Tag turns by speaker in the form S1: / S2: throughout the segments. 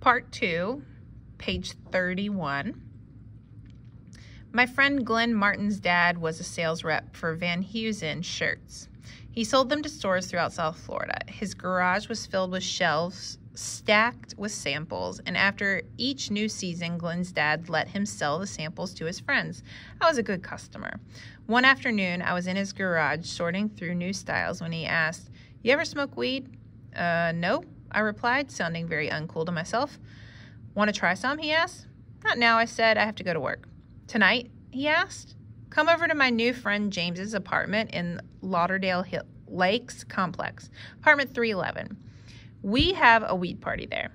S1: Part 2, page 31. My friend Glenn Martin's dad was a sales rep for Van Heusen shirts. He sold them to stores throughout South Florida. His garage was filled with shelves stacked with samples, and after each new season, Glenn's dad let him sell the samples to his friends. I was a good customer. One afternoon, I was in his garage sorting through new styles when he asked, "You ever smoke weed?" No, I replied, sounding very uncool to myself. "Want to try some?" he asked. "Not now," I said. "I have to go to work." "Tonight?" he asked. "Come over to my new friend James's apartment in Lauderdale Lakes Complex, apartment 311. We have a weed party there."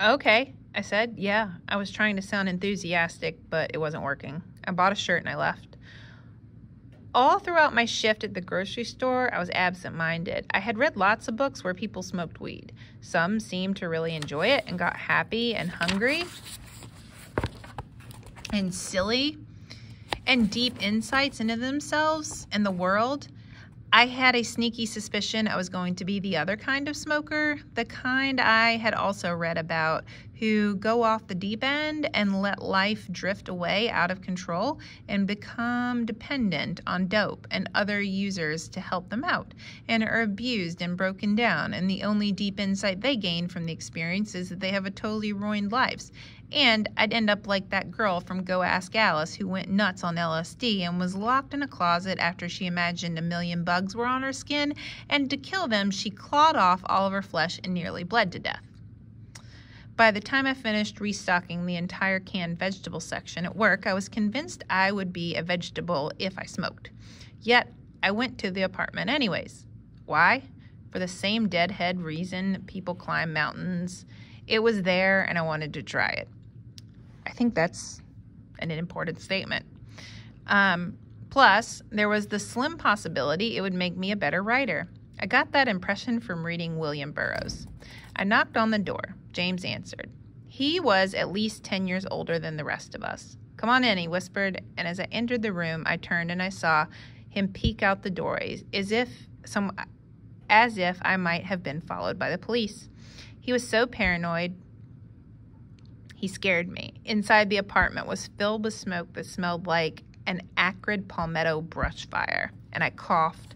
S1: "Okay," I said. Yeah, I was trying to sound enthusiastic, but it wasn't working. I bought a shirt and I left. All throughout my shift at the grocery store, I was absent-minded. I had read lots of books where people smoked weed. Some seemed to really enjoy it and got happy and hungry and silly and deep insights into themselves and the world. I had a sneaky suspicion I was going to be the other kind of smoker, the kind I had also read about, who go off the deep end and let life drift away out of control and become dependent on dope and other users to help them out, and are abused and broken down, and the only deep insight they gain from the experience is that they have a totally ruined lives. And I'd end up like that girl from Go Ask Alice who went nuts on LSD and was locked in a closet after she imagined 1,000,000 bugs were on her skin, and to kill them, she clawed off all of her flesh and nearly bled to death. By the time I finished restocking the entire canned vegetable section at work, I was convinced I would be a vegetable if I smoked. Yet, I went to the apartment anyways. Why? For the same deadhead reason people climb mountains. It was there and I wanted to try it. I think that's an important statement. Plus, there was the slim possibility it would make me a better writer. I got that impression from reading William Burroughs. I knocked on the door. James answered. He was at least 10 years older than the rest of us. "Come on in," he whispered, and as I entered the room, I turned and I saw him peek out the door as if I might have been followed by the police. He was so paranoid, he scared me. Inside the apartment was filled with smoke that smelled like an acrid palmetto brush fire, and I coughed.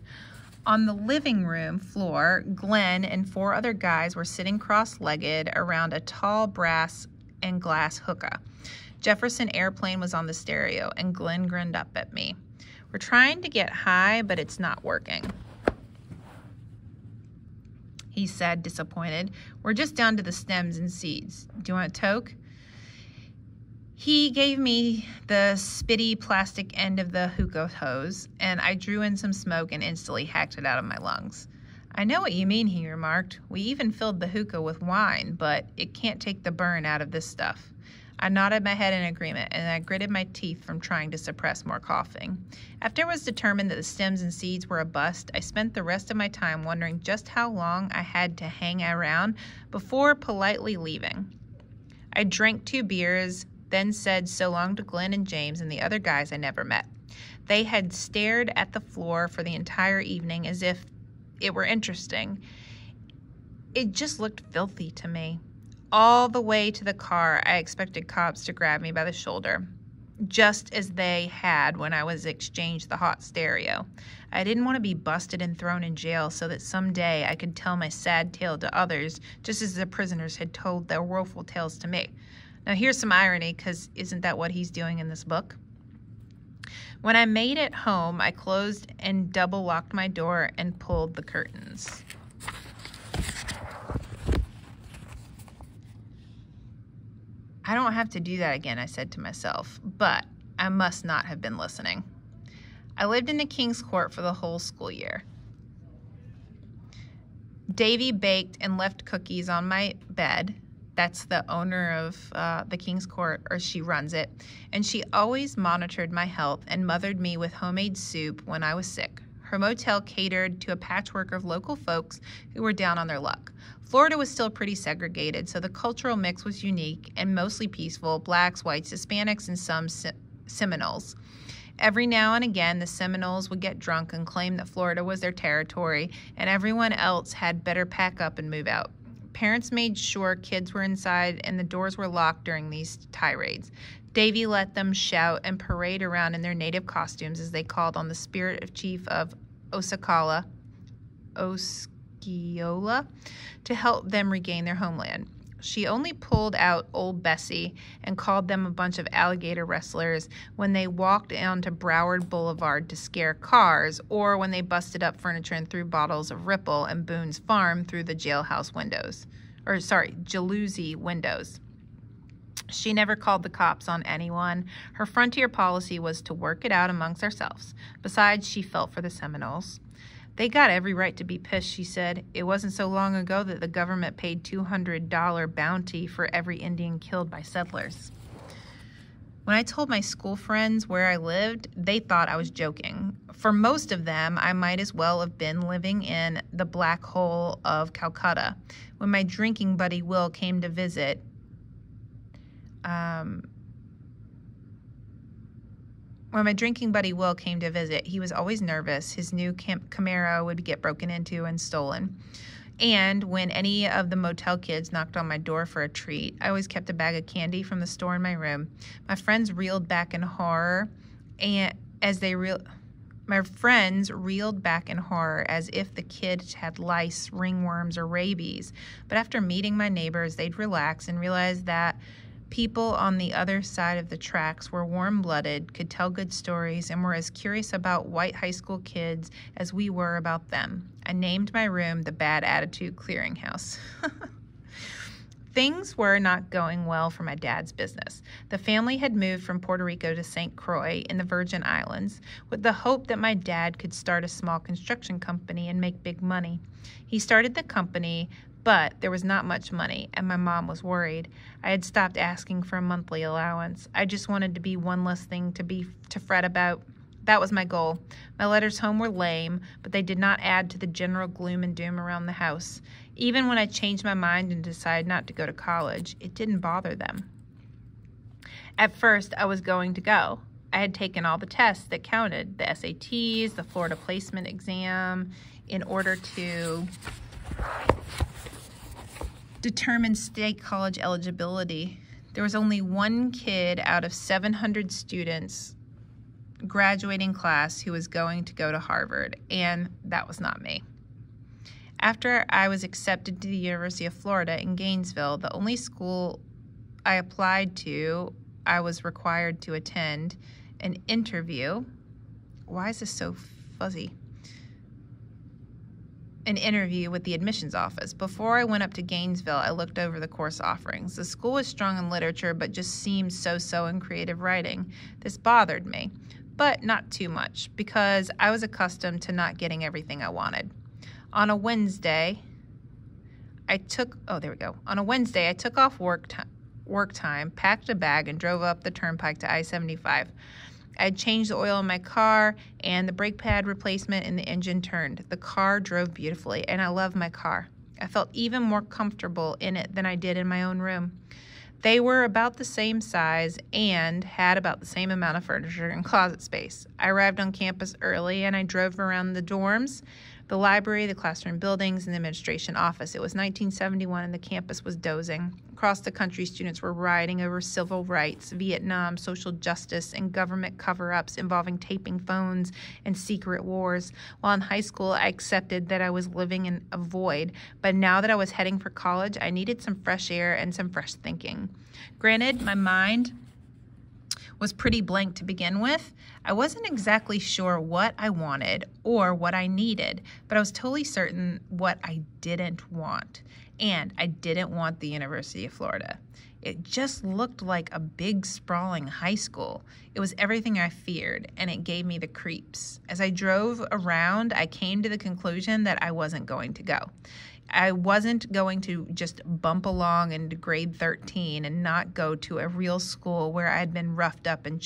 S1: On the living room floor, Glenn and 4 other guys were sitting cross-legged around a tall brass and glass hookah. Jefferson Airplane was on the stereo, and Glenn grinned up at me. "We're trying to get high, but it's not working," he said, disappointed. "We're just down to the stems and seeds. Do you want a toke?" He gave me the spitty plastic end of the hookah hose, and I drew in some smoke and instantly hacked it out of my lungs. "I know what you mean," he remarked. "We even filled the hookah with wine, but it can't take the burn out of this stuff." I nodded my head in agreement, and I gritted my teeth from trying to suppress more coughing. After it was determined that the stems and seeds were a bust, I spent the rest of my time wondering just how long I had to hang around before politely leaving. I drank 2 beers, then said so long to Glenn and James and the other guys I never met. They had stared at the floor for the entire evening as if it were interesting. It just looked filthy to me. All the way to the car, I expected cops to grab me by the shoulder, just as they had when I was exchanged the hot stereo. I didn't want to be busted and thrown in jail so that someday I could tell my sad tale to others, just as the prisoners had told their woeful tales to me. Now here's some irony, because isn't that what he's doing in this book? When I made it home, I closed and double-locked my door and pulled the curtains. I don't have to do that again, I said to myself, but I must not have been listening. I lived in the King's Court for the whole school year. Davy baked and left cookies on my bed. That's the owner of the King's Court, or she runs it. And she always monitored my health and mothered me with homemade soup when I was sick. Her motel catered to a patchwork of local folks who were down on their luck. Florida was still pretty segregated, so the cultural mix was unique and mostly peaceful: blacks, whites, Hispanics, and some Seminoles. Every now and again, the Seminoles would get drunk and claim that Florida was their territory and everyone else had better pack up and move out. Parents made sure kids were inside and the doors were locked during these tirades. Davy let them shout and parade around in their native costumes as they called on the spirit of chief of Osceola to help them regain their homeland. She only pulled out old Bessie and called them a bunch of alligator wrestlers when they walked onto Broward Boulevard to scare cars, or when they busted up furniture and threw bottles of Ripple and Boone's Farm through the jailhouse windows. Jalousie windows. She never called the cops on anyone. Her frontier policy was to work it out amongst ourselves. Besides, she felt for the Seminoles. They got every right to be pissed, she said. It wasn't so long ago that the government paid $200 bounty for every Indian killed by settlers. When I told my school friends where I lived, they thought I was joking. For most of them, I might as well have been living in the black hole of Calcutta. When my drinking buddy Will came to visit, he was always nervous. His new Camaro would get broken into and stolen. And when any of the motel kids knocked on my door for a treat, I always kept a bag of candy from the store in my room. My friends reeled back in horror, as if the kid had lice, ringworms, or rabies. But after meeting my neighbors, they'd relax and realize that people on the other side of the tracks were warm-blooded, could tell good stories, and were as curious about white high school kids as we were about them. I named my room the Bad Attitude Clearinghouse. Things were not going well for my dad's business. The family had moved from Puerto Rico to St. Croix in the Virgin Islands with the hope that my dad could start a small construction company and make big money. He started the company, but there was not much money, and my mom was worried. I had stopped asking for a monthly allowance. I just wanted to be one less thing to fret about. That was my goal. My letters home were lame, but they did not add to the general gloom and doom around the house. Even when I changed my mind and decided not to go to college, it didn't bother them. At first, I was going to go. I had taken all the tests that counted, the SATs, the Florida placement exam, in order to determine state college eligibility. There was only one kid out of 700 students graduating class who was going to go to Harvard, and that was not me. After I was accepted to the University of Florida in Gainesville, the only school I applied to, I was required to attend an interview. Why is this so fuzzy? An interview with the admissions office. Before I went up to Gainesville, I looked over the course offerings. The school was strong in literature, but just seemed so-so in creative writing. This bothered me, but not too much, because I was accustomed to not getting everything I wanted. On a Wednesday, I took off work time, packed a bag, and drove up the turnpike to I-75. I had changed the oil in my car, and the brake pad replacement and the engine turned. The car drove beautifully, and I love my car. I felt even more comfortable in it than I did in my own room. They were about the same size and had about the same amount of furniture and closet space. I arrived on campus early, and I drove around the dorms, the library, the classroom buildings, and the administration office. It was 1971, and the campus was dozing. Across the country, students were rioting over civil rights, Vietnam, social justice, and government cover-ups involving taping phones and secret wars. While in high school, I accepted that I was living in a void, but now that I was heading for college, I needed some fresh air and some fresh thinking. Granted, my mind was pretty blank to begin with. I wasn't exactly sure what I wanted or what I needed, but I was totally certain what I didn't want. And I didn't want the University of Florida. It just looked like a big, sprawling high school. It was everything I feared, and it gave me the creeps. As I drove around, I came to the conclusion that I wasn't going to go. I wasn't going to just bump along into grade 13 and not go to a real school where I'd been roughed up and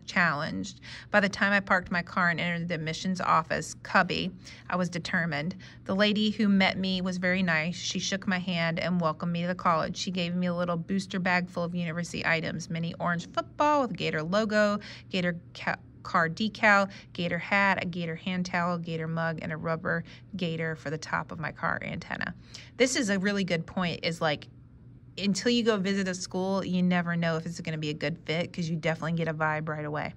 S1: challenged. By the time I parked my car and entered the admissions office cubby, I was determined. The lady who met me was very nice. She shook my hand and welcomed me to the college. She gave me a little booster bag full of university items, mini orange football with Gator logo, Gator car decal, gator hat, a gator hand towel, gator mug, and a rubber gator for the top of my car antenna. This is a really good point, is like, until you go visit a school, you never know if it's going to be a good fit, because you definitely get a vibe right away.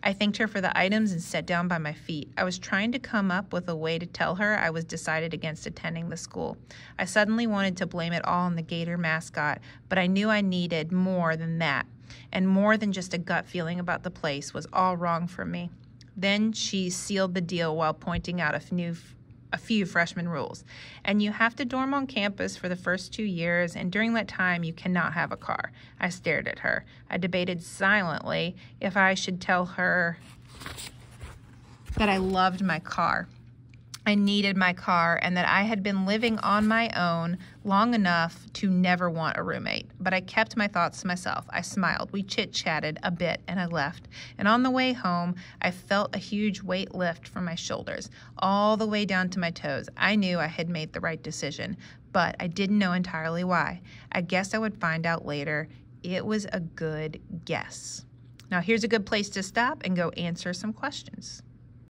S1: I thanked her for the items and sat down by my feet. I was trying to come up with a way to tell her I was decided against attending the school. I suddenly wanted to blame it all on the gator mascot, but I knew I needed more than that, and more than just a gut feeling about the place was all wrong for me. Then she sealed the deal while pointing out a few freshman rules. And you have to dorm on campus for the first 2 years, and during that time you cannot have a car. I stared at her. I debated silently if I should tell her that I loved my car. I needed my car, and that I had been living on my own long enough to never want a roommate. But I kept my thoughts to myself. I smiled. We chit-chatted a bit, and I left. And on the way home, I felt a huge weight lift from my shoulders, all the way down to my toes. I knew I had made the right decision, but I didn't know entirely why. I guess I would find out later. It was a good guess. Now, here's a good place to stop and go answer some questions.